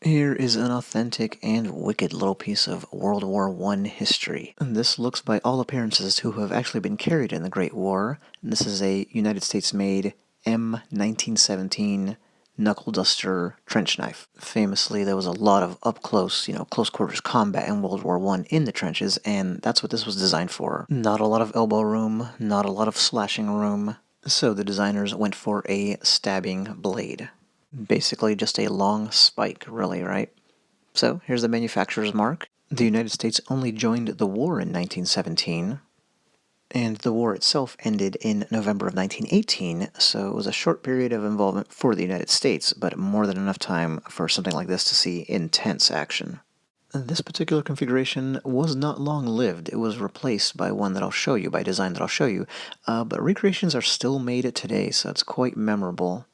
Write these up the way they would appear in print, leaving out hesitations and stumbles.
Here is an authentic and wicked little piece of World War I history. And this looks by all appearances to have actually been carried in the Great War. And this is a United States-made M1917 knuckle duster trench knife. Famously, there was a lot of up-close, close quarters combat in World War I in the trenches, and that's what this was designed for. Not a lot of elbow room, not a lot of slashing room, so the designers went for a stabbing blade. Basically just a long spike, really, right? So here's the manufacturer's mark. The United States only joined the war in 1917, and the war itself ended in November of 1918, so it was a short period of involvement for the United States, but more than enough time for something like this to see intense action. This particular configuration was not long-lived. It was replaced by one that I'll show you, by a design that I'll show you, but recreations are still made today, so it's quite memorable.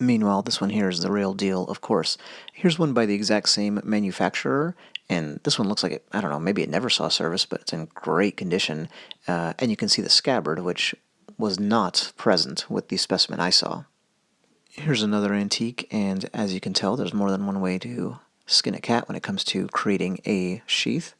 Meanwhile, this one here is the real deal, of course. Here's one by the exact same manufacturer, and this one looks like it, I don't know, maybe it never saw service, but it's in great condition. And you can see the scabbard, which was not present with the specimen I saw. Here's another antique, and as you can tell, there's more than one way to skin a cat when it comes to creating a sheath.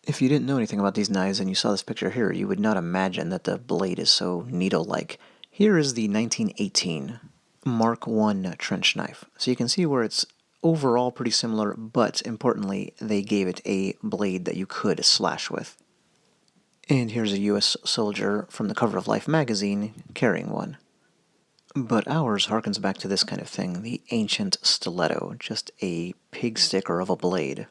If you didn't know anything about these knives and you saw this picture here, you would not imagine that the blade is so needle-like. Here is the 1918 Mark I trench knife. So you can see where it's overall pretty similar, but importantly, they gave it a blade that you could slash with. And here's a US soldier from the cover of Life magazine carrying one. But ours harkens back to this kind of thing, the ancient stiletto, just a pig sticker of a blade.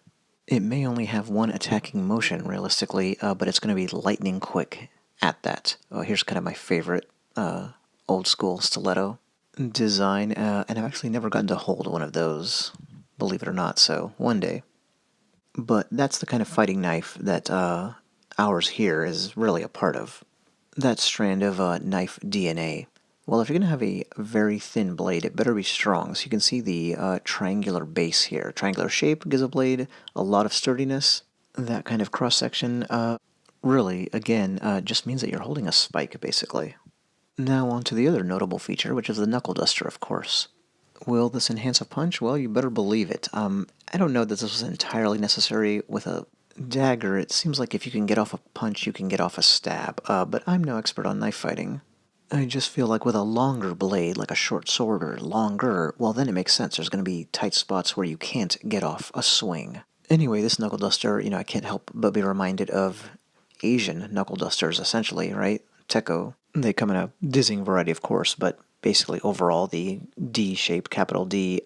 It may only have one attacking motion, realistically, but it's going to be lightning quick at that. Oh, here's kind of my favorite old school stiletto design, and I've actually never gotten to hold one of those, believe it or not, so one day. But that's the kind of fighting knife that ours here is really a part of. That strand of knife DNA. Well, if you're going to have a very thin blade, it better be strong. So you can see the triangular base here. Triangular shape gives a blade a lot of sturdiness. That kind of cross-section really, again, just means that you're holding a spike, basically. Now on to the other notable feature, which is the knuckle duster, of course. Will this enhance a punch? Well, you better believe it. I don't know that this was entirely necessary with a dagger. It seems like if you can get off a punch, you can get off a stab, but I'm no expert on knife fighting. I just feel like with a longer blade, like a short sword or longer, well then it makes sense. There's going to be tight spots where you can't get off a swing. Anyway, this knuckle duster, I can't help but be reminded of Asian knuckle dusters, essentially, right? Tekko. They come in a dizzying variety, of course, but basically overall the D shape, capital D,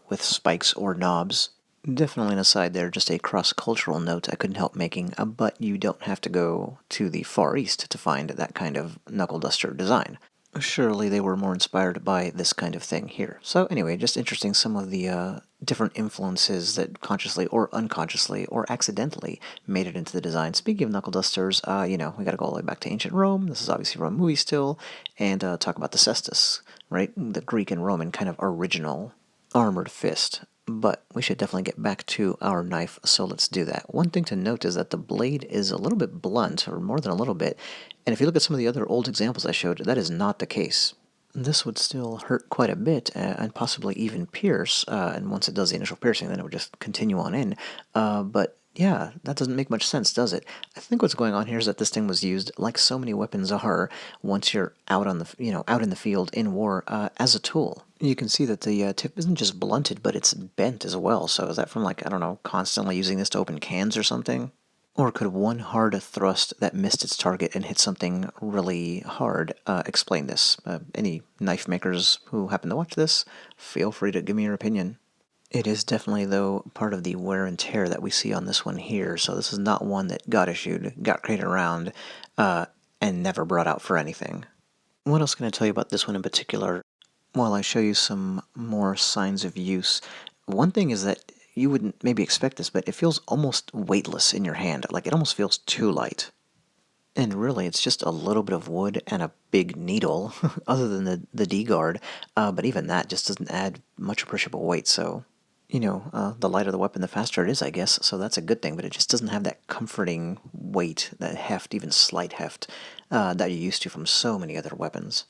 with spikes or knobs. Definitely an aside there, just a cross-cultural note I couldn't help making, but you don't have to go to the Far East to find that kind of knuckle duster design. Surely they were more inspired by this kind of thing here. So anyway, just interesting some of the different influences that consciously or unconsciously or accidentally made it into the design. Speaking of knuckle dusters, we gotta go all the way back to ancient Rome. This is obviously from a movie still, and talk about the cestus, right? The Greek and Roman kind of original armored fist. But we should definitely get back to our knife, so let's do that. One thing to note is that the blade is a little bit blunt, or more than a little bit, and if you look at some of the other old examples I showed, that is not the case. This would still hurt quite a bit, and possibly even pierce, and once it does the initial piercing, then it would just continue on in. But yeah, that doesn't make much sense, does it? I think what's going on here is that this thing was used, like so many weapons are, once you're out on the, out in the field in war, as a tool. You can see that the tip isn't just blunted, but it's bent as well. So is that from, like, I don't know, constantly using this to open cans or something? Or could one hard thrust that missed its target and hit something really hard explain this? Any knife makers who happen to watch this, feel free to give me your opinion. It is definitely, though, part of the wear and tear that we see on this one here, so this is not one that got issued, got created around, and never brought out for anything. What else can I tell you about this one in particular? While I show you some more signs of use, one thing is that you wouldn't maybe expect this, but it feels almost weightless in your hand, like it almost feels too light. And really, it's just a little bit of wood and a big needle, other than the D-guard, but even that just doesn't add much appreciable weight, so the lighter the weapon, the faster it is, I guess, so that's a good thing, but it just doesn't have that comforting weight, that heft, even slight heft, that you're used to from so many other weapons.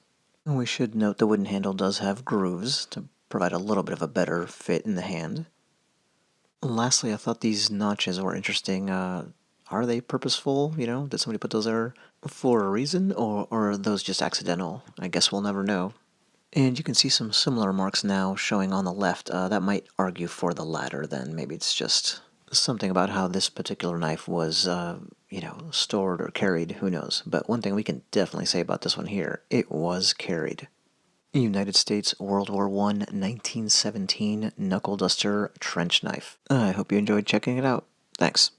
We should note the wooden handle does have grooves to provide a little bit of a better fit in the hand. Lastly, I thought these notches were interesting. Are they purposeful? Did somebody put those there for a reason, or are those just accidental? I guess we'll never know. And you can see some similar marks now showing on the left. That might argue for the latter, then. Maybe it's just something about how this particular knife was, stored or carried. Who knows? But one thing we can definitely say about this one here, it was carried. United States, World War I, 1917 knuckle duster trench knife. I hope you enjoyed checking it out. Thanks.